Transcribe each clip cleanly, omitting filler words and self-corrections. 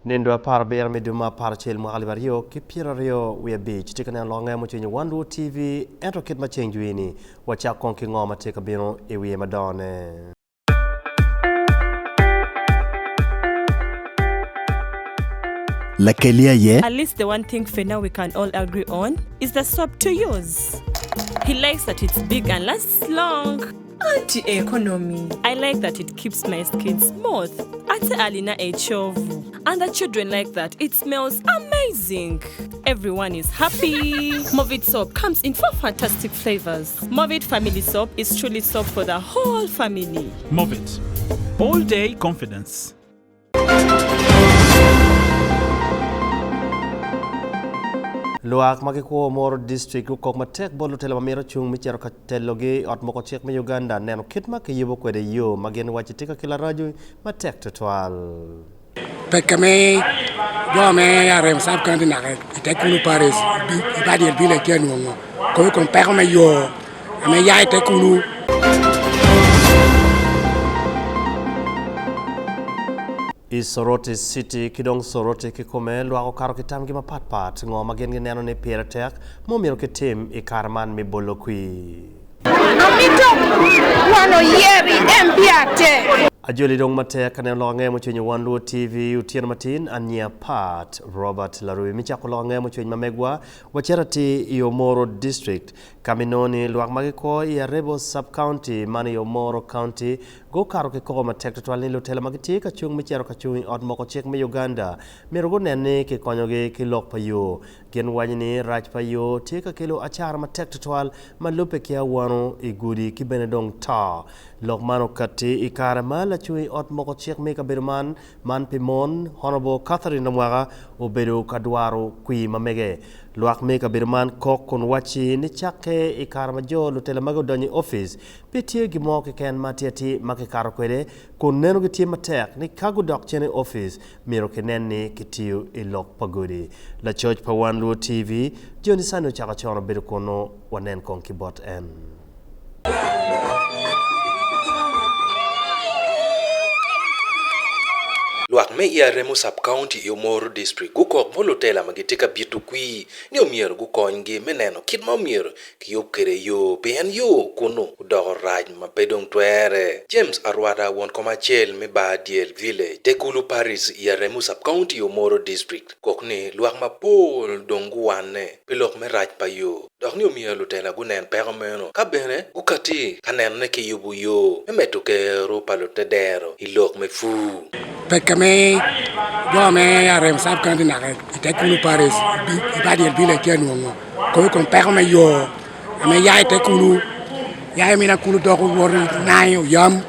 Nendo par ber meduma par chel mo alivario ki pirario we beach tikana longa mo chenye Wan Luo TV ento kit ma chenjuini wacha konki ngoma teka bino e we madone. At least the one thing for now we can all agree on is the soap to use. He likes that it's big and lasts long. Anti-economy. I like that it keeps my skin smooth. Ate alina echovu. And the children like that. It smells amazing. Everyone is happy. Movit soap comes in 4 fantastic flavors. Movit family soap is truly soap for the whole family. Movit. All day confidence. Luak makiko Moro district ko matek bolu tele mamiro chung michero ka telogi ot moko chek me Uganda neno kitma ke yibo kwede yo magen wachitika kila raju matek total. Pekame yo me arem sab kan na te kulu paris ba di bile ken wo ko ko pe me yo me ya te kulu Sorote City kidong Sorote kikome luako karo kitam gima pat ngoma gen neno ne pieratek mo miro kitim ikarman mi bolokwi. Amito wano yeri empiate. Ajoli dong mate kane longe mo chenye Wan Luo TV utien matin ania pat Robert Larubi michako longe mo chenye mamegwa wacherati Moro district kaminoni luak magiko ya Rebo sub county mani Moro county go karo ke ko matek total ni lutela magiti ka chung michero ka chung od moko chek me Uganda mero go nene ke konyoge ke lok payo gen wanyini raj payo tika kilo achar matek total malupe kia wano igudi kibenedong ta lok mano kati ikara mala chui ot moko chek me ka berman man pimon honorable Catherine Namwaga obedo kadwaro kui mamege luak me ka berman kok kon wachi ni chake ikara majo lutela mago donyi office pitie gimo ke ken matiati make karo kwede kon neno gitie matek ni kago dok chene office miro ke nenni kitiu ilok pagudi la church pa Wan Luo TV Johnny Sano chaka chono bedo kono wanen kon kibot en. Luak me ia Remo sub county Moro district guko volotela magitika bitu kui ni omiero guko ngi meneno kidma omiero ki yokere yo ben yo kuno udor raj ma pedong twere James Arwada won komachel me ba diel village tekulu Paris ia Remo sub county Moro district kokni luak ma pol dongu wane pilok me raj pa yo dok ni omiero lutela gunen peromeno ka bene gukati kanen ne ke yubu yo me metoke ro palote dero ilok me fu Pekame yo me arem sab kan na te kulu paris ba di bile ken wo ko ko pe me yo me ya te kulu ya mi na kulu do ko wor na yo yam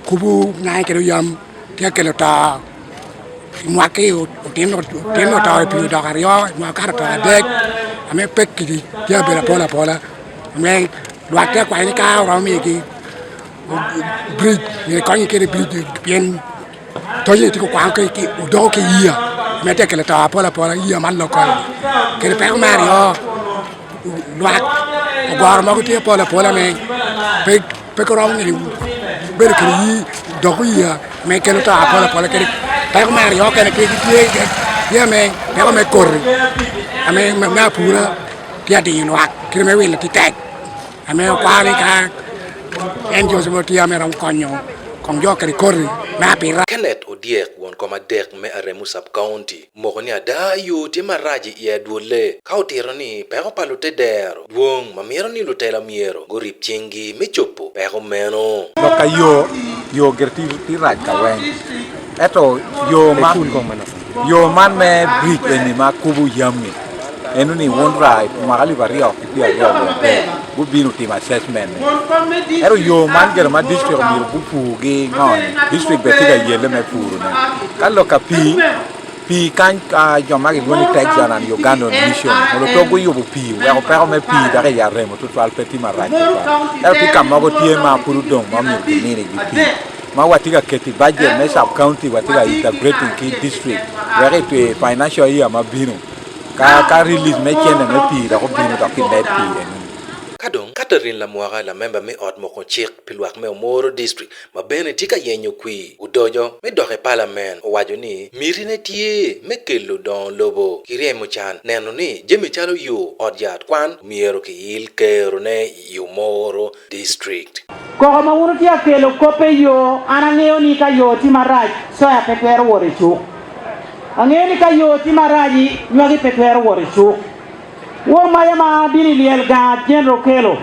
kubu na ke yam ke ke ta mo ke o teno ta pi do ka yo mo ka ta de ame pek ki ya be la pola me do ta kwa ni ka ro mi ki bridge ni ko ni ke bridge bien toye tiko kwa ke ki udo ke iya mete ke ta pola iya man lo ko ke pe mario lwa gor ma ko te pola me pe ko raw ni ber ke yi do ko iya me ke ta pola ke pe mario ke ke ya me pe me kor ame na pura dia di lwa ke me wi ti tek ame kwa ni ka enjo se mo ti ame ram konyo kong yo ke kor na pira Kenneth Odiek won koma dek me Remo sub county mogoni ada yo te maraji ia dole kautero ni pero palute dero duong mamiro ni lutela miero gorip chingi me chopo pero meno loka yo gerti ti raj ka wen eto yo man me bridge eni ma kubu yamni enu ni won right magali vario ti yo bu binu ti assessment ero yo man ger ma district mi bu fu ge ngon district betiga yele me furu ne kallo ka pi kan ka joma ge woni texan an Uganda mission mo to go yo bu pi we ko pero me pi da ya remo to al petit maraj ero pi kam go tie ma puru dong ma mi ni gi pi ma watiga keti budget me sub county watiga integrating ki district where to financial year ma binu ka release me chene me pi da ko binu da ki net pi kadong Catherine Lamwaga la member me ot moko chik pilwak me Omoro district ma bene tika yenyo kwi udojo me doke parliament wajo ni mirine tie me kelo don lobo kiremo chan neno ni jemi chalo yo odjat kwan miero ki il kero ne Omoro district ko ma wuro ti akelo kope yo anang'eyo ni ka yo ti marach so ya petwer wore chuk ang'eyo ni ka yo ti maraji nywagi petwer wore chuk wo maya ma bini liel ga general kelo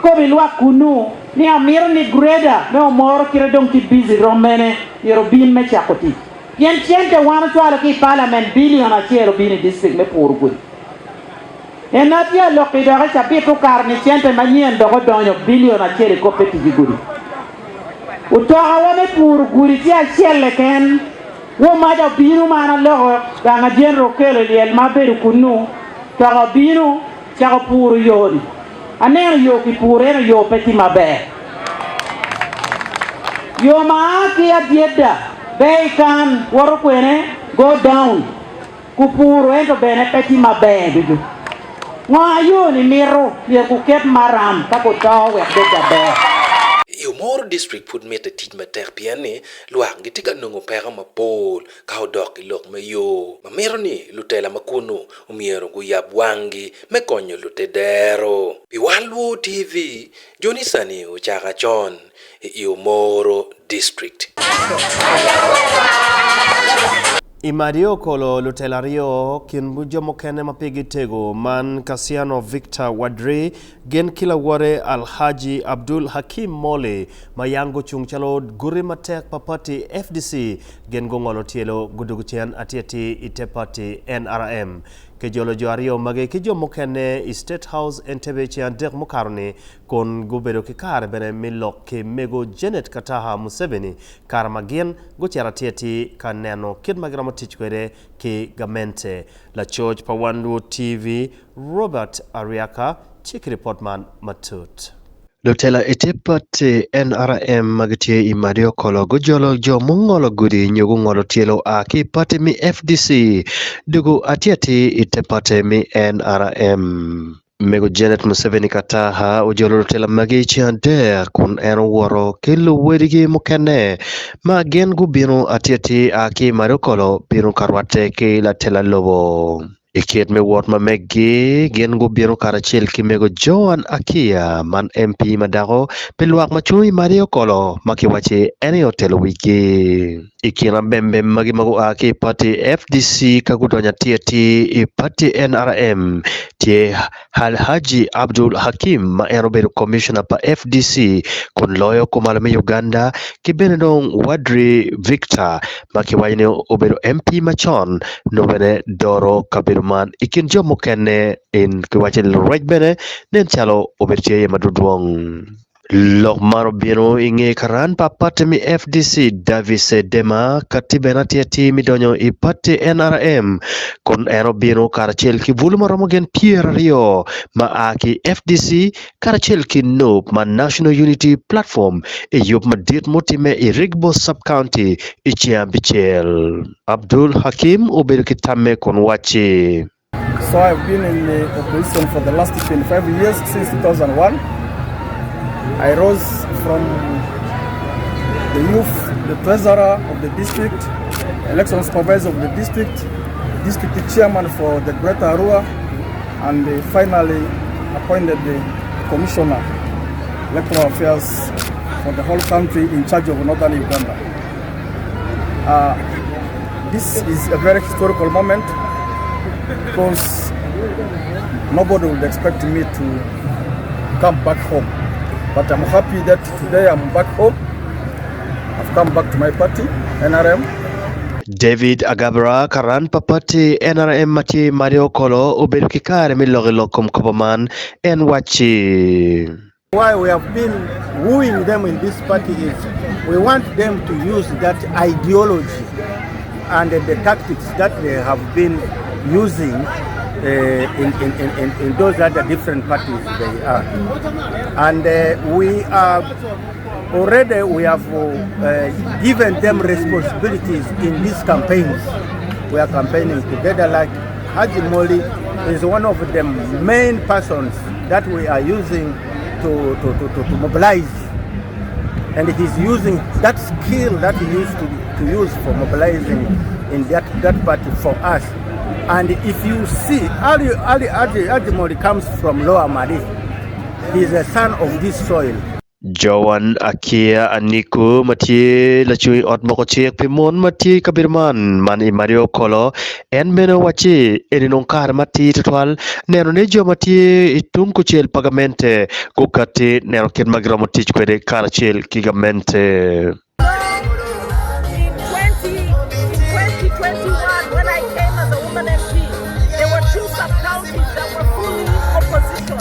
ko bi lwa kunu ni amir ni greda me Omoro kire dong ti busy romene yero bin me chakoti yen chente wana twala ki parliament billion a chero bini district me purgu enatia lokida ga chapitu karni chente manyen dogo donyo billion a chere ko peti giguri utoa wame purgu ti a chelle ken wo maja binu mana logo ga general kelo liel maberu kunu Taga binu, taga puru yoni. Aneno yo ki pureno yo peti mabe. Yo maaki ya dieda. Bay kan waro kwene go down. Kupuru ento bene peti mabe dudu. Nga yoni miro ye kuket maram kako tao wek deka be. Omoro district put me te tit ma ter piane luak gitika nungo pera ma pol ka odok ilok me yo ma mero ni lutela makuno umiero gu yabwangi me konyo lutedero pi Wan Luo TV Joni Sani uchaka chon Omoro district Imadio kolo lutelario kinbujo mokene mapigi tego man Kasiano Victor Wadri gen kila ware Alhaji Abdul Hakim Mole mayango chungchalo guri matek papati FDC gen gongolo tielo guduguchian atiati itepati NRM kejolo joario mage kejo mokene State House Entebbe chian dek mokarni kon gubero kikare bene milok ke mego Janet Kataha Museveni karmagien gochara tiati kaneno kid magramo tichkwere ke gamente la George pa Wan Luo TV Robert Ariaka Chick Reportman Matut Lutela etepate NRM magatie imadio kolo gojolo jo mungolo gudi nyugu ngolo tielo aki pate mi FDC dugu atiati itepate mi NRM Mego Janet Museveni Kataha ujolo lutela magi chiande kun eno woro kilu wedigi mukene ma gen gubino atiati aki madio kolo bino karwate ke la tela lobo Ikiet me wot ma meggi gen go biro karachel ki mego Joan Akia man MP madago peluak machui Mario Kolo makiwache ene hotel wiki ikina bembe magi mago aki party FDC kagudonya tiati party NRM tie Alhaji Abdul Hakim ma eroberu commissioner pa FDC kun loyo kumalame Uganda kibenedong Wadri Victor makiwaine oberu MP machon nobene doro kabiru man ikin jomo kenne in kiwachel right bene nen chalo obertie madudwong Lok maro bino inge karan papatemi FDC Davis Dema katibena tiati midonyo ipate NRM kon ero bino karachel ki vuluma romogen Pierre Rio ma aki FDC karachel ki nope ma National Unity Platform e yup ma dit motime i Rigbo Sub-County i Chiambichel Abdul Hakim ubirikitame kon wachi So I've been in the opposition for the last 25 years since 2001. I rose from the youth, the treasurer of the district, election supervisor of the district chairman for the Greater Arua, and finally appointed the commissioner, electoral affairs for the whole country in charge of northern Uganda. This is a very historical moment because nobody would expect me to come back home. But I'm happy that today I'm back home. I've come back to my party, NRM. David Agabra karan papati NRM mati Mario Kolo uberukikare milogilo kopaman and wachi. Why we have been wooing them in this party is we want them to use that ideology and the tactics that they have been using in those other different parties they are. And we have given them responsibilities in these campaigns. We are campaigning together like Haji Moli is one of the main persons that we are using to mobilize. And he's using that skill that he used to use for mobilizing in that party for us. And if you see, Ali Adjumoli comes from Lower Mali. He's a son of this soil. Jawan Akia Aniku Mati Lachui Otmokochek Pimon Mati Kabirman Mani Mario Kolo and Menowachi Eninonkar Mati Tual Neronejo Mati Itunkuchel Pagamente Kukati Nerokin Magramotich Quede Karachel Gigamente. In 2021, when I came as a woman MP, there were 2 sub-counties that were fully opposition.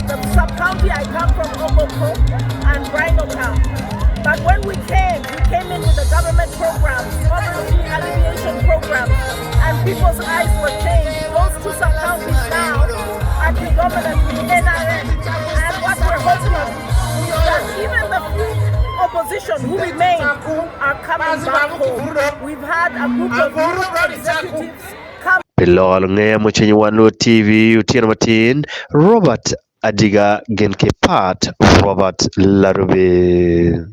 The sub-county I come from, Oboko, and Rhino Town. But when we came in with the government programs, poverty alleviation programs, and people's eyes were changed. Those 2 sub-counties now are predominantly NRM. And what we're hoping is that even the few opposition who remain are coming back home. We've had a group of new executives come. Pilol ngaya mchenye Wan Luo TV Utieno Matin Robert Adiga Genke Pat Robert Larubi.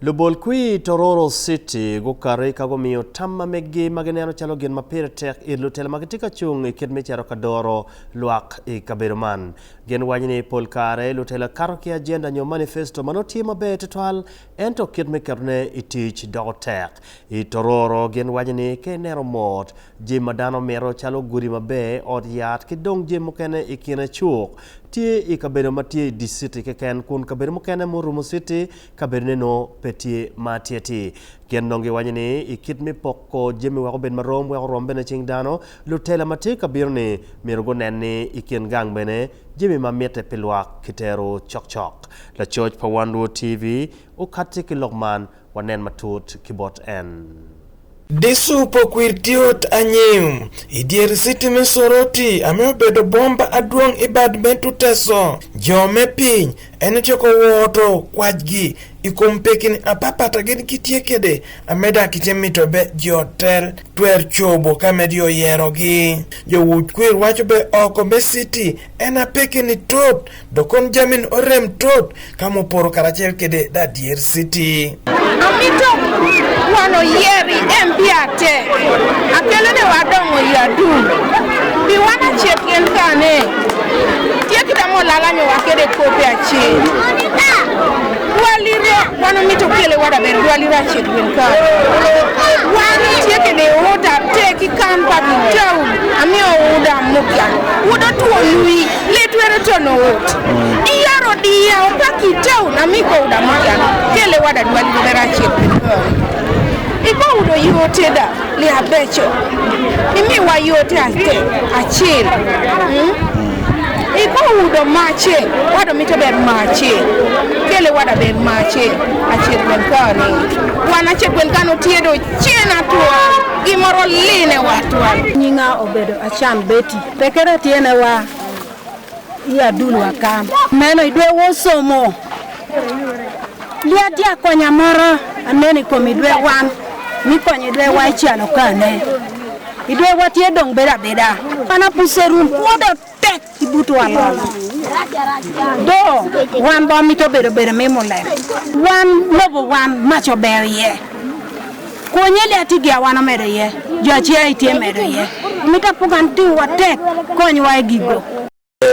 Lubol kui Tororo City gukare kagomiyo tamma megi mageneno chalo gen mapire tek ilutel magitika chung ikidme charo kadoro luak ikaberuman gen wanyini polkare lutela karoki agenda nyo manifesto manoti mabe tutwal ento kidme karne itich dogotek Tororo gen wanyini ke nero mot jimadano mero chalo guri mabe od yat kidong jimukene ikine chuk tie ikabedo matie di city keken kun kabedo mukene murumu city kabedne no petie matieti kendonge wanyini ikitmi poko jemi wako ben marom wako rombe na chingdano lutela mati kabirni mirugo neni ikin gang bene jemi mamiete pilwak kitero chok la church pa Wan Luo TV ukati kilokman wanen matut kibot en Desu pokwirtiot anyim idier city mesoroti ame bedo bomba aduong ibad bentu teso jome piny ene choko woto kwajgi ikompekin apapata gen kitiekede ameda kichemito be jotel twer chobo kamedio yerogi jowuch kwir wacho be oko be city ena pekini tot dokon jamin orem tot kamoporo karachel kede da dier city Amito wano yeri empiate akele de wadongo yadu bi wana chekien kane tiekita mo lalanyo wakede kope achi waliro wano mito kele wada ber walira chekien kane wani tiekide oda teki kampa kitau amio oda mukya wodo tuo lui letwere tono wot iyaro diya opaki tau na miko oda mukya kele wada walira chekien Iba udo yote da li abecho imi wa yote ate achil Iba udo mache wado mito ber mache kele wada ber mache achil benkani wana che benkano tiedo chena tuwa gimoro line watwa nyinga obedo acham beti pekera tiene wa ya dulu wakam meno idwe wosomo liatia konya moro ameni komidwe wan mikonye dwe waichano kane idwe watie dong beda pana puserun wodo tek ibutu walala do wan bo mito bedo memole wan lobo wan macho ye konye le atigia wana medo ye joachia itie medo ye mita pugan ti watek konye wa gigo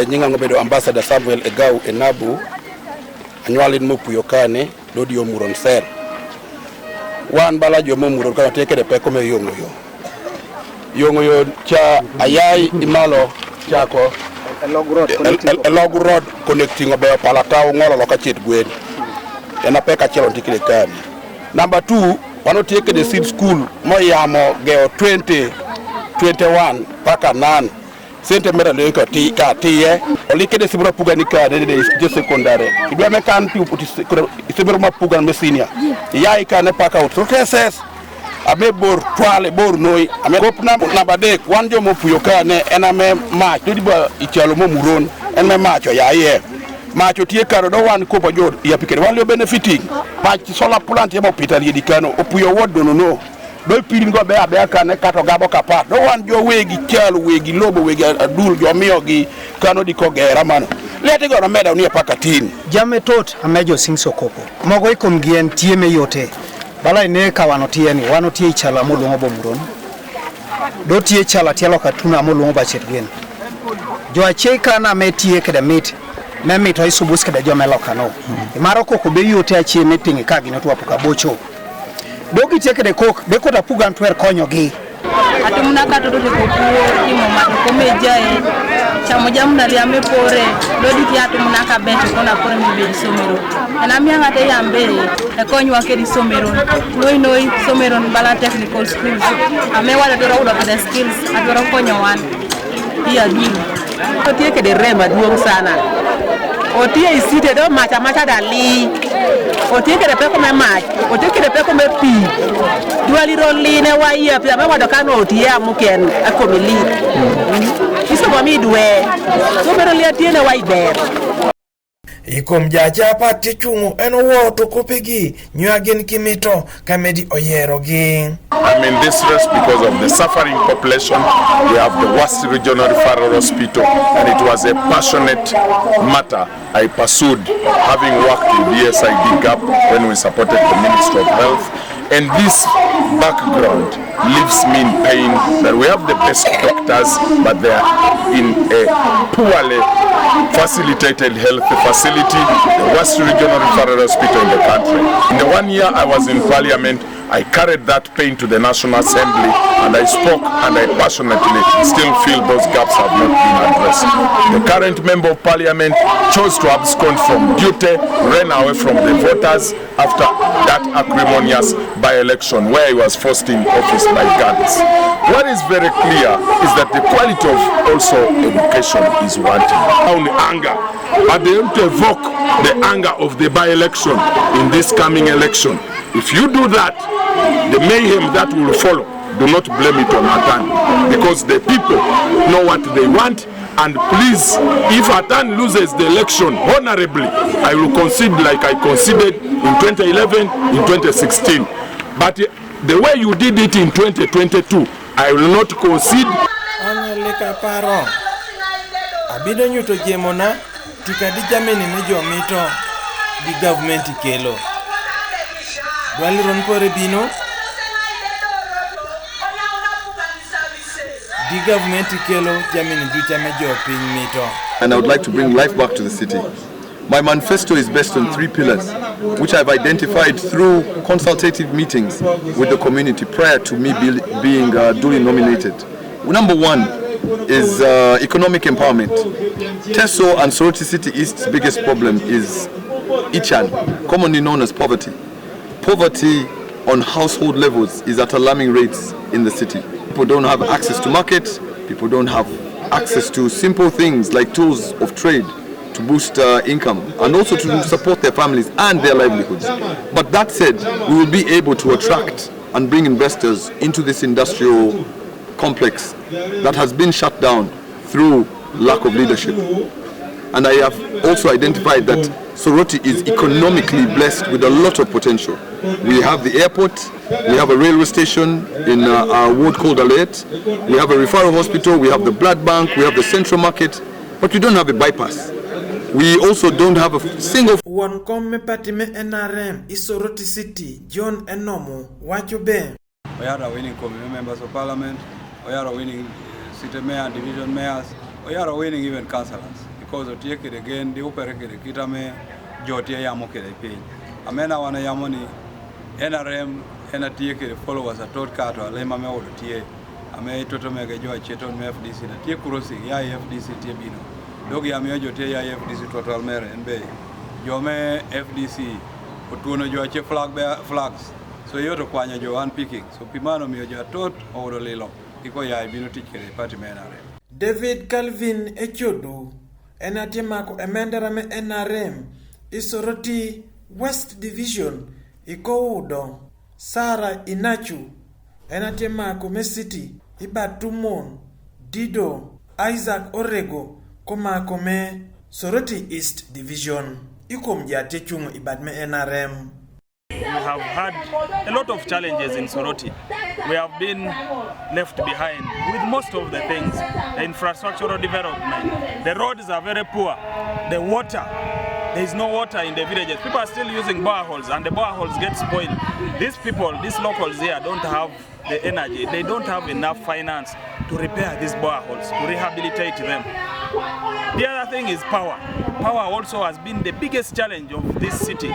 nyinga ngobedo ambassador Samuel Egau Enabu anywalin mopuyo kane lodi omuron ser wan bala jo momuron kana teke de peko me yongo yo cha ayai imalo chako log road connecting obe palatao ngolo loka chit gwen ena peka chelo tikile kani number 2 wano teke de seed school moyamo geo 2021 paka nan sente mera le ka tiye olike de sibra puga ni ka de secondary ibya me kan pi uti sibra ma puga me senior yayi ka ne paka out process ame bor toile bor noy ame kopna na bade wanjo mo puyo ka ne ena me ma to diba ichalo mo muron en me macho yaye macho tie karo do wan ko bajod ya pikere wan le benefiting pa solar plant ya mo pitali di kano opuyo wodo no do pirin go be kane kato gabo kapa do wan jo wegi chalo wegi lobo wegi adul jo miyo gi kano di kogera mano leti go meda unie pakatin jame tot amejo singso koko mogo ikom gien tieme yote bala ine ka wanotieni wanotie chala molungo bomuron do tie chala tielo katuna molungo bachet gien jo acheka na metie kede mit memi to isubus kede jo meloka no maro koko be yote achie meeting ka gino to apuka bocho dogi tie kede kok be kota puga ntwer konyo gi atumna ka to de kopuo timo ma ko mejae chamo jamna liame pore dodi ti atumna ka bete kona pore mi be somero ana mi ngate yambe e konywa ke di somero noi somero bala technical schools ame wala do rawdo the skills adoro konyo wan iya dum to tie ke de rema duong sana otie isite do macha dali otie ke de peko me mach otie ke de peko me pi duali roline wa iya pia me wado kano otie amuken akomili iso mami duwe so pero li atiene wa iber ikom jaja pati chungu eno woto kopegi nyuagen kimito kamedi oyero gi. I'm in distress because of the suffering population. We have the worst regional referral hospital, and it was a passionate matter I pursued, having worked in DSID GAP when we supported the Ministry of Health. And this background leaves me in pain that we have the best doctors, but they are in a poorly facilitated health facility, the worst regional referral hospital in the country. In the 1 year I was in Parliament, I carried that pain to the National Assembly, and I spoke and I passionately still feel those gaps have not been addressed. The current Member of Parliament chose to abscond from duty, ran away from the voters after that acrimonious by-election where he was forced in office by guns. What is very clear is that the quality of also education is wanting. On anger, but they want to evoke the anger of the by-election in this coming election. If you do that, the mayhem that will follow, do not blame it on Atan, because the people know what they want. And please, if Atan loses the election honorably, I will concede like I conceded in 2011, in 2016. But the way you did it in 2022, I will not concede. Abido nyuto jemona tika di jameni ne jomito di government kelo. Dwali ron pore bino di government kelo jameni ducha me jo piny mito. And I would like to bring life back to the city. My manifesto is based on 3 pillars, which I've identified through consultative meetings with the community prior to me being duly nominated. Number 1 is economic empowerment. Teso and Soroti City East's biggest problem is Ichan, commonly known as poverty. Poverty on household levels is at alarming rates in the city. People don't have access to market, people don't have access to simple things like tools of trade to boost income and also to support their families and their livelihoods. But that said, we will be able to attract and bring investors into this industrial complex that has been shut down through lack of leadership. And I have also identified that Soroti is economically blessed with a lot of potential. We have the airport, we have a railway station in our ward called Alet, we have a referral hospital, we have the blood bank, we have the central market, but we don't have a bypass. We also don't have a single... One come patime NRM, Soroti City, John Enomo, wacho be. We are winning community members of parliament, we are winning city mayor, division mayors, we are winning even councillors. Because of take it again, the operate kitame, Jotia Yamoke pay. Amena wana Yamoni, NRM, and a take followers at Todd Carter, Lema Meo, Tia, Ame Totomega Joy Cheton FDC, the Tia Kurosi, FDC Tiabino, Dogi Amejo Tia FDC Total Mere and Bay, Jome FDC, Utuno Joache flags. So you to Kwanya Joan picking. So Pimano Mioja Tot or Lilo, Ikoya Bino Tikere, Party Menare. David Calvin Echodu. Enatemako emenderame NRM Soroti West Division Ikoudo Sara Inachu Enatemako Mesiti Ibatumon Dido Isaac Orego Komako me Soroti East Division Ikomja techung ibadme NRM. We have had a lot of challenges in Soroti. we have been left behind with most of the things. The infrastructural development, the roads are very poor, the water, there is no water in the villages. People are still using boreholes and the boreholes get spoiled. These people, these locals here don't have the energy, they don't have enough finance to repair these boreholes, to rehabilitate them. The other thing is power. Power also has been the biggest challenge of this city,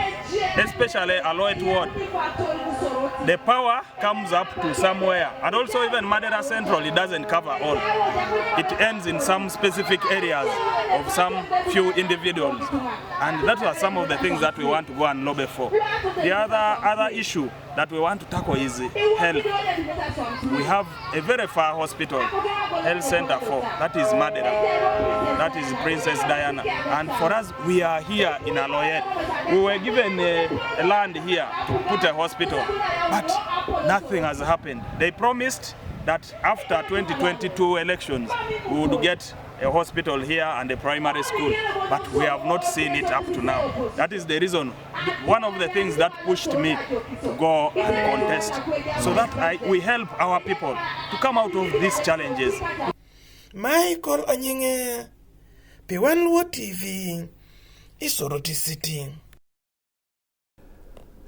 especially Aloet Ward. The power comes up to somewhere, and also even Madera Central, it doesn't cover all. It ends in some specific areas of some few individuals, and that are some of the things that we want to go and lobby for. The other issue that we want to tackle is health. We have a very far hospital, health center for, that is Madera, that is Princess Diana. And for us, we are here in Aloet. We were given a land here to put a hospital, but nothing has happened. They promised that after 2022 elections, we would get a hospital here and a primary school, but we have not seen it up to now. That is the reason, one of the things that pushed me to go and contest, so that we help our people to come out of these challenges. Michael Anyinge, Wan Luo TV, Isoroti City.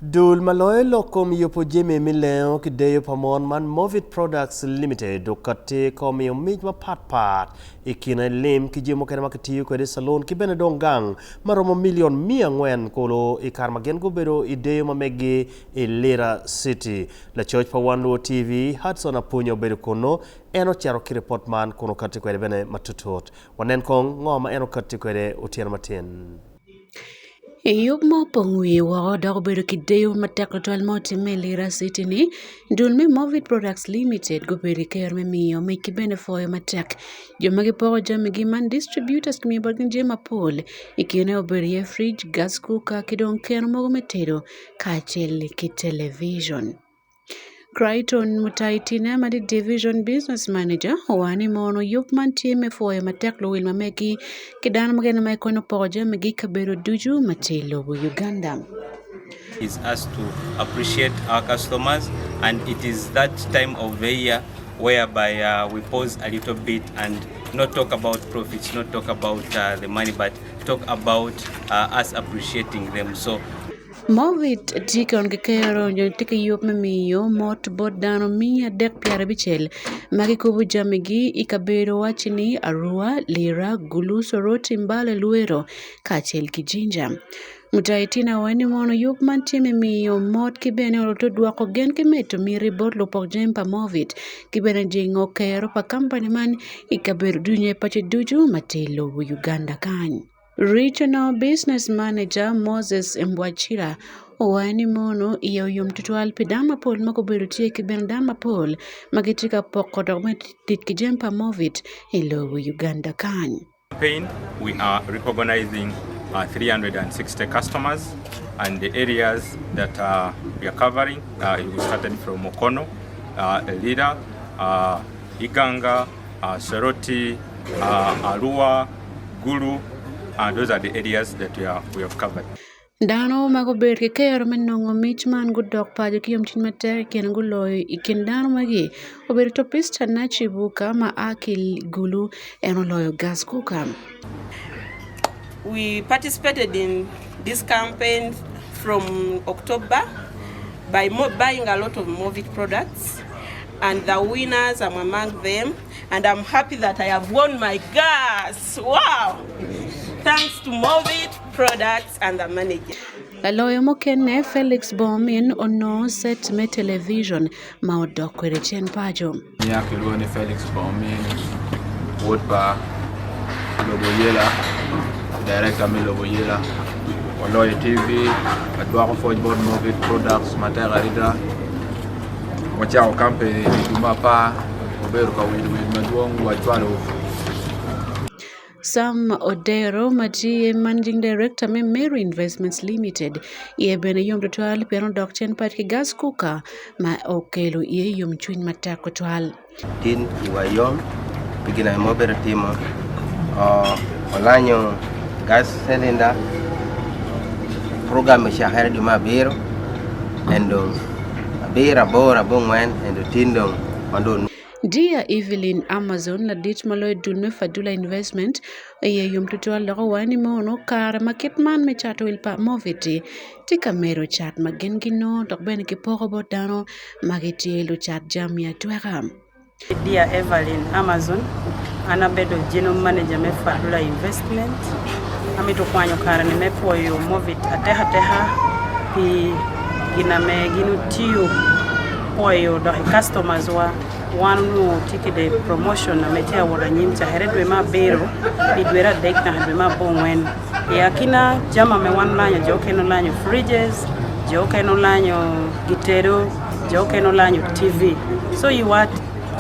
Dul maloyo lokom yopo jeme mileo kideyo pamon man Movit Products Limited dokate komi omij ma pat ikina lim kijemo kena makitiyo kwede salon kibene dongang maromo milion 400 kolo ikarmagen gobero ideyo mamegi Lira City. La Church pa Wan Luo TV Hudson apunyo bedo kono eno charo ki report man kono kati kwede bene matutot. Wanen kong ngoma eno kati kwede utiana matin. Yug mo pongwi wa dog bedo kideyo matekotwal moti me Lira City ni dul me Movit Products Limited go bedo kayor me miyo me kibene foyo matek joma gipogo jami gi man distributors kimi bagin jema pol ikine obedo ye fridge, gas cooker, kidong keno mogo metedo kachel ki television. Crichton Mutaitina madi Division Business Manager wani mono yukman time foye mateklo wilma meki kidana magena maikono poja megi kabero duju matelo Uganda. Is us to appreciate our customers, and it is that time of the year whereby we pause a little bit and not talk about profits, not talk about the money, but talk about us appreciating them. So Movit tika on kekero nyo tika yop me miyo mot bot dano miya dek piara bichel magi kubu jamigi ikabero wachini Arua, Lira, Gulu, Soroti, Mbale, Luero kachel kijinja. Mutaitina wani mono yuk mantime miyo mot kibene oloto duako gen kimeto miri bot lopok jempa Movit kibene jingo kero pa company man ikabero dunye pache duju matelo Uganda kany. Regional Business Manager Moses Mbwachira wani mono iyo yumtutual pidama pol makoberu tie kibendama pol magitika poko dogmetit kijempa Movit ilo Uganda kany. Campaign, we are recognizing 360 customers, and the areas that we are covering, we started from Okono, Lira, Iganga, Soroti, Arua, Gulu, and those are the areas that we have covered. Dano mago ber ke kero menongo mich man gudok pajo kiyom chin mater ken guloy ikin dano magi ober to pista na chibuka ma akil Gulu eno loyo gas cooker. We participated in this campaign from October by buying a lot of Movit products, and the winners, I'm among them, and I'm happy that I have won my gas. Wow! Thanks to Movit Products and the manager. Laloyo mokene Felix Bomin ono set me television ma odok kwere chen pajo. Nyake luone Felix Bomin, Woodbar, Loboyela, Director mi Loboyela, Oloye TV, Adwako Fojboard Movit Products, Matera Rida, Wachao Campaign, Dumapa, Oberu Kawidu Maduong, Wachwalo. Sam Odero Mati Managing Director me Mary Investments Limited ye bene yom total pero dokchen pat ki gas cooker ma okelo ye yom chuny matako twal tin iwayom bigina mobile team olanyo gas cylinder program shahara di mabiro endo bira bora bongwen and tindom mandon. Dear Evelyn Amazon la dit malo dunme fadula investment ye yum tutual logo wani mono kar market man me chato ilpa moviti tika mero chat magengino dokben ki poko botano magiti lu chat jamia tuagam. Dear Evelyn Amazon anabedo general manager me fadula investment amito kwanyo kar ni me poyo movit ateha pi gina me ginu tiu poyo do customers wa Wan Luo tiki de promotion na metea wada nyimta heredwe ma bero idwera dek na hedwe ma bongwen ya kina jama me wan lanyo joke no lanyo fridges joke no lanyo gitero joke no lanyo TV so you what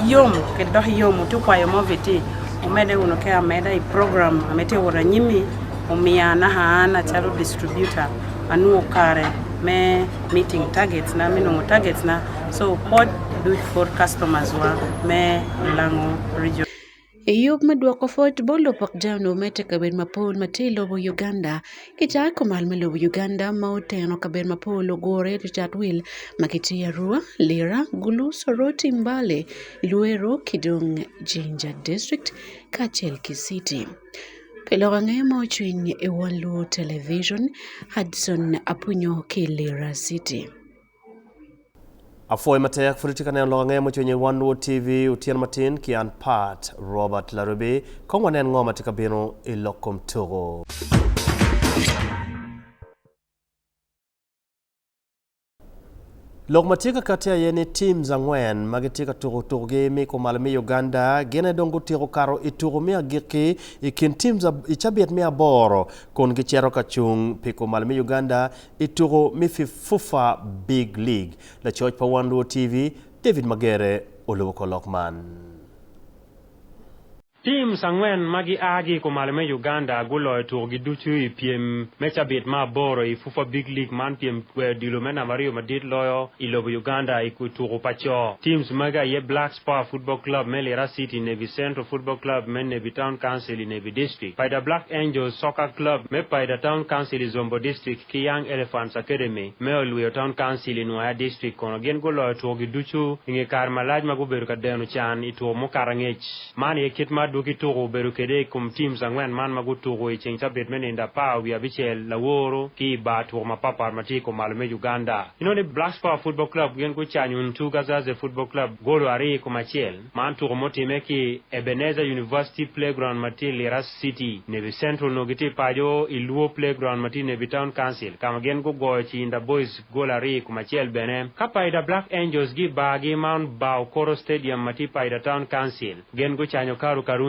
yom ke do yom tu kwa yo viti umede unoke ameda I program ametea wada nyimi umiana haana chalo distributor anu kare me meeting targets na minungo targets na so pod do it for customers wa me lango region. Eyup madwoko fort bolo pak jano mete kabir mapol matilo bo Uganda kicha komal melo Uganda mauteno kabir mapol gore richard will makitia rua lira gulu soroti mbale luero kidong Jinja district kachel City. Pelorangay mo chwin e Wan Luo television Hudson Apunyo Lira City. Afoy matek furitika ne longe mo chwenye Wan Luo TV utien matin kian Pat Robert Larubi kongwanen ngoma tika bino ilokom togo. Logmatika katia yeni team za ngwen magitika turugi miko malami Uganda gene dongo tiro karo iturumia giki ikin team za ichabiet mia boro kon gichero kachung piko malami Uganda ituro mifi fufa big league la church pa Wan Luo TV David Magere Oluko Lokman. Team sangwen magi agi ko malame Uganda gulo turgi duchu ipiem mecha bit ma boro I fufa big league man piem dilomena Mario Madrid loyo ilobo Uganda ikuturu pacho. Teams maga ye Black Spar Football Club me Lira City Navy Central Football Club me Navy Town Council Navy District. Paida Black Angels Soccer Club me Paida Town Council Zombo District ki Young Elephants Academy me Oluyo Town Council Nwaya District kono gen gulo turgi duchu inge karmalaj maguberu kadenu chan itu mo karangech. Man ye kitma duki turu berukede kum teams angwen man maguturu ichencha betmen inda pa wi abichel laworo ki batu mapapa matiko malume Uganda. You know the Black Spar Football Club gen ku chanyun tu gazaze football club golo ari kumachel man turu motime ki Ebenezer University Playground mati Lira City Navy Central nogiti pajo Iluo Playground mati Navy Town Council kama gen ku gochi inda boys golo ari kumachel bene kapaida Black Angels gi bagi Mount Baukoro Stadium mati paida Town Council gen ku chanyo karu karunji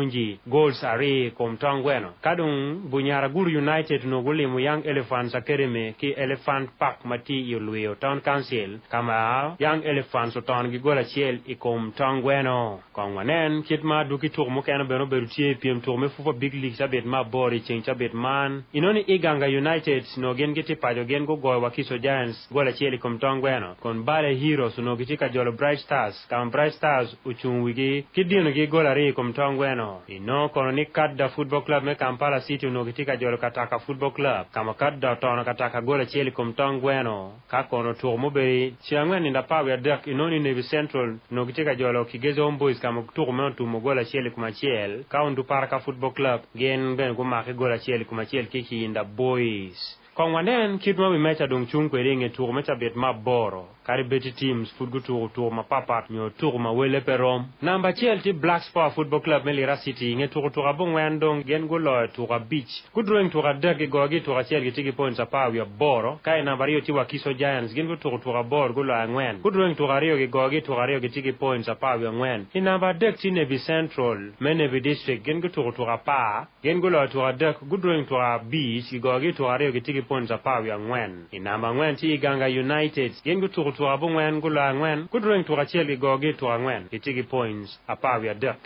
goals are komtangweno kadung Bunyara Guru United no gulimu Young Elephants Academy ki Elephant Park mati Yoluyo Town Council kama Young Elephants oton gi gola chiel ikomtangweno kongwanen kitma duki turmo kana beno berutie piem turme fufa big league sabet ma bori chencha bet man inoni Iganga United no gen giti pajo gen go go Wakiso Giants gola chiel ikomtangweno kon Bale Heroes no gitika jolo Bright Stars kama Bright Stars uchungwigi kidino gi gola ri ikomtangweno no kono ni Kadda Football Club me Kampala City no gitika jolo Kataka Football Club kama Kadda tono kataka gola cheli komtongweno ka kono turmo be chiangwen inda pawe dak inoni Navy Central no gitika jolo Kigezo Homeboys kama turmo tumo gola cheli kumachiel ka undu Paraka Football Club gen ben gumake gola cheli kumachiel kiki inda boys kongwanen kitwa we mecha dong chung kweringe tur mecha bet maboro kari beti teams futgu tur mapapa nyo tur ma wele perom namba Chelsea Black Spar Football Club me Lira City nge tur abongwen dong gen gulo tur beach kudroing tur adage gogi tur Chelsea tigi points apa we boro kai namba rio ti Wakiso Giants gen tur bor gulo angwen kudroing tur rio ge gogi tur rio ge tigi points apa we angwen in namba dek ti Navy Central me Navy District gen tur apa gen gulo tur adek kudroing tur beach ge gogi tur rio ge tigi points apa we angwen in namba ngwen ti Iganga United gen tur abongwen gulo angwen kudroing tur Chelsea gogi tur angwen ge tigi points apa we dek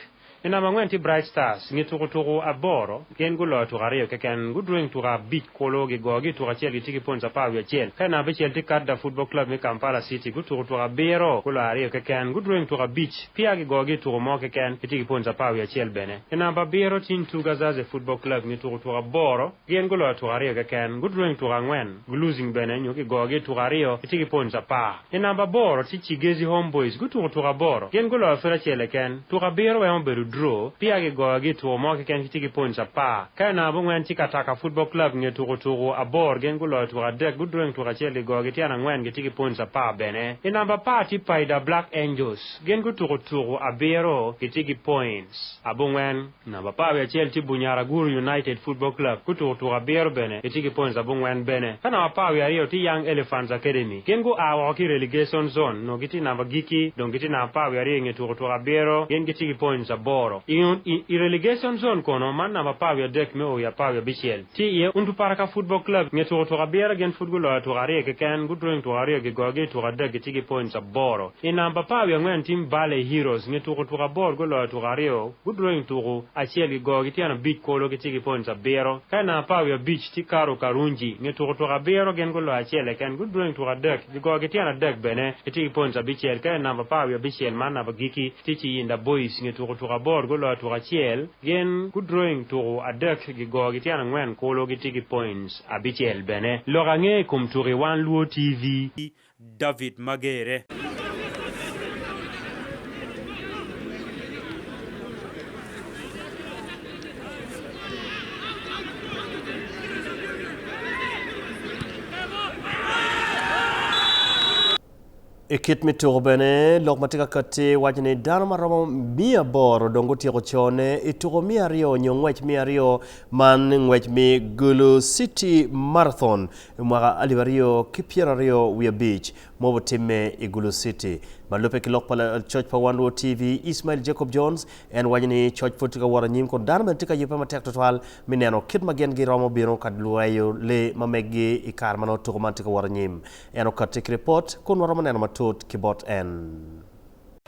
ina mangwen ti Bright Stars ngi tuku aboro gen gulo to ariyo keken gudwing to bit kolo gi gogi to achel gi tiki ponza pawi achel kana be chel ti kadda football club mi Kampala City gutu to abero gulo ariyo keken gudwing to beach pia gi gogi to mo keken tiki ponza pawi achel bene ina babero tin to gazaze football club ngi to aboro gen gulo to ariyo keken gudwing to angwen losing bene nyo gi gogi to ariyo tiki ponza pa ina baboro ti Chigezi Homeboys gutu to aboro gen gulo fera chele ken to abero e beru draw pia gi gogi to mo keken tiki ponza pa kana bungwen ti kataka football club ngi to abor gen gulo to adek gudwing to achel gogi ti angwen gi tiki ponza pa bene ina ba ti Paida Black Angels gen gutu abero gi tiki points abungwen na ba pa achel ti Bunyara Guru United Football Club gutu to abero bene gi tiki points abungwen bene kana pa ariyo ti Young Elephants Academy gen go awo ki relegation zone no giti na bagiki don giti na pa ariyo ngi to abero gen gi tiki points aboro i relegation zone kono man na ba pa dek me o ya pa bichel ti ye undu paraka football club ngi to abero gen football to ariyo ke ken gudwing to ariyo gi gogi to adek gi tiki points aboro ina ba pa ngwen tim Valley Heroes ngi to aboro go to ariyo gudwing to achel gi gogi ti ana big kolo gi tiki points abero kana pa beach ti Karo Karunji ngi to abero gen go achel ken gudwing to adek gi gogi ti ana dek bene gi tiki points abichel kana ba pa bichel man na bagiki ti Inda Boys ngi to aboro go to achel gen gudwing to adek gi gogi ti ana ngwen kolo gi tiki points abichel bene lorange kum turi Wan Luo TV David Magere. Ikit mituro bene lok matika kati wajne dano maromo 100 dongo tieko chone ituro 200 nyongwech 200 man ngwech mi Gulu City Marathon mwaka alivario kipierario Wia Beach mobo time Gulu City malupe kilok pala church pa Wan Luo TV Ismail Jacob Jones en wajne church fotika wara nyim ko dano mentika yupa matek total mineno kit magen gi romo biro kadluayo le mamegi ikar mano toko mantika wara nyim eno katik report kun wara maneno matut kibot en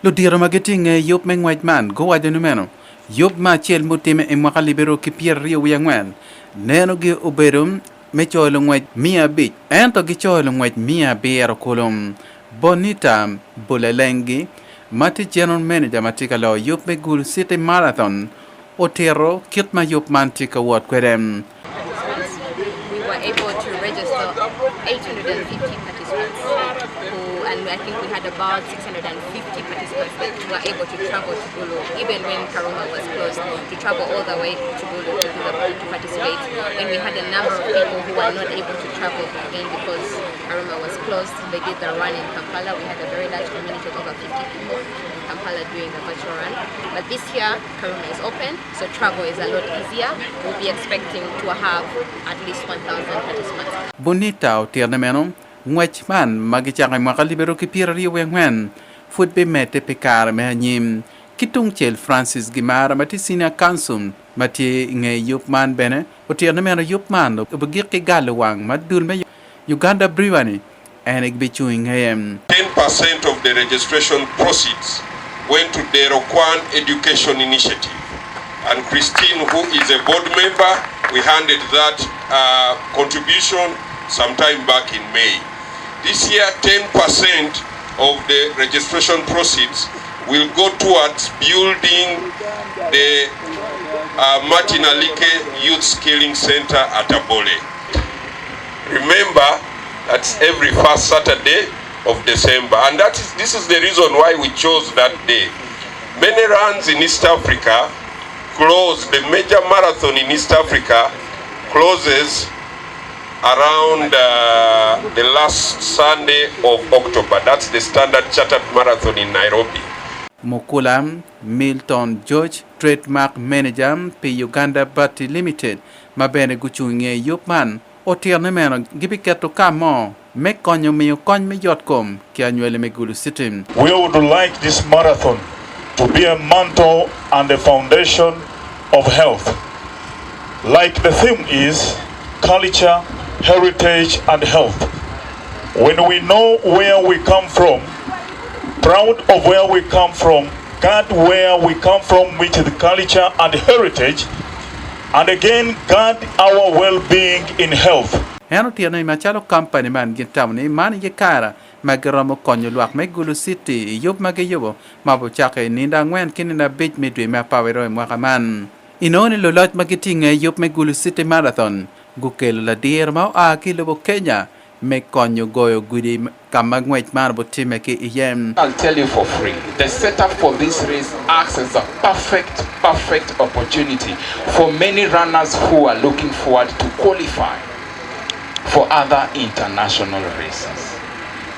lo diro mageting yop mengwaj man go wajne numeno yop ma chel mutime e mwaka libero kipier rio wiyangwen neno gi oberum me cholo ngwaj mia bich ento gi cholo ngwaj mia bero kolom Bonita Bulelengi Mati General Manager Matika Lo Yup me Gulu City Marathon Otero Kitma Yup Mantika Ward Querem. We were able to register 850 participants and I think we had about 650 participants that were able to travel to Gulu even when Karuma was closed, to travel all the way to Gulu to participate. And we had a number of people who were not able to travel again because Karuma was closed. They did the run in Kampala. We had a very large community of over 50 people in Kampala doing the virtual run. But this year, Karuma is open, so travel is a lot easier. We'll be expecting to have at least 1,000 participants. Bonita Otiernemeno, ngwech man magichang mwaka libero kipira rio wengwen, futbe mete pekar mehanyim, kitung chel Francis Gimara mati senior council, mati nge yup man bene, Otiernemeno yup man, ubagir ke galawang, madul me Uganda Brewani, and it be chewing him. 10% of the registration proceeds went to the Rokwan Education Initiative. And Christine, who is a board member, we handed that contribution sometime back in May. This year, 10% of the registration proceeds will go towards building the Martin Alike Youth Skilling Center at Abole. Remember, that's every first Saturday of December, and this is the reason why we chose that day. Many runs in East Africa close, the major marathon in East Africa closes around the last Sunday of October. That's the Standard Chartered Marathon in Nairobi. Mokulam Milton George, trademark manager P Uganda Battery Limited, mabene guchunge yopman Otiernemeno gibiketo kamo me konyo miyo kony me yotkom ki anywele me Gulu City. We would like this marathon to be a mantle and a foundation of health. Like the theme is culture, heritage and health. When we know where we come from, proud of where we come from, guard where we come from, which is the culture and heritage, and again guard our well-being in health. Heno tiano machalo company man gintawni man ye kara magromo konyo luak megulu city yob magayobo mabo chake ninda ngwen kinina bit midwe mapawero mwakaman. Inoni lolot magitinge yob megulu city marathon gukelo la dir mau a kilobo Kenya me konyo goyo gudi kamagwech marbo time ke iyem. I'll tell you for free. The setup for this race acts as a perfect opportunity for many runners who are looking forward to qualify for other international races.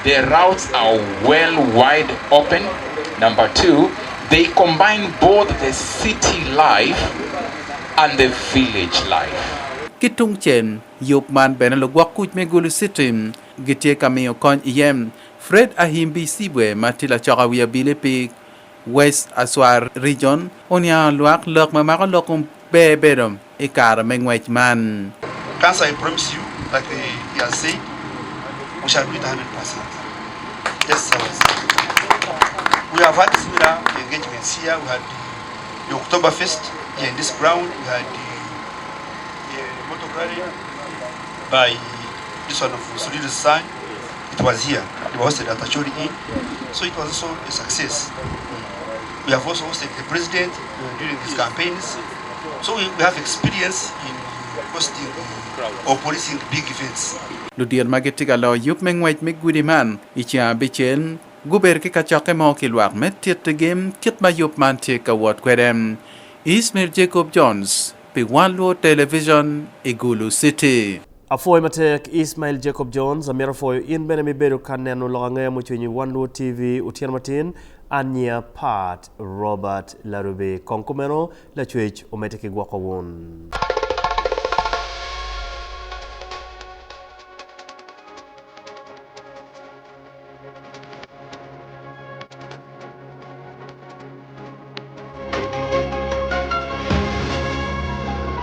The routes are wide open. Number 2, they combine both the city life and the village life. Kitung chen yop man benalo gwakuj megulu city gitie kamio kon iyem Fred Ahimbi Sibwe matila chakawia bilepi West Aswar region onya luak lok mamaka lokum bebedom ikara mengwech man. Cancer, I promise you, like he has said, we shall do it 100%. Yes, sir. We have had similar engagements here. We had the Oktoberfest here in this ground. We had the motor rally by this one of Sulidu's son. It was here. It was hosted at Achori Inn. So it was also a success. We have also hosted the president during his campaigns. So we have experience in hosting or policing big events. Ludian magetiga lo yup mengwait migudiman icha bichen guber ki kachake mo kilwak met tiet game kit ma yup man te ka wat kwedem Ismail Jacob Jones pi Wan Luo television Igulu City. Afoy matek Ismail Jacob Jones amira foyo in bene mi bedo kaneno logange muchenyi Wan Luo TV utian matin anya part Robert Larubi konkumeno la chwech ometeke gwako won.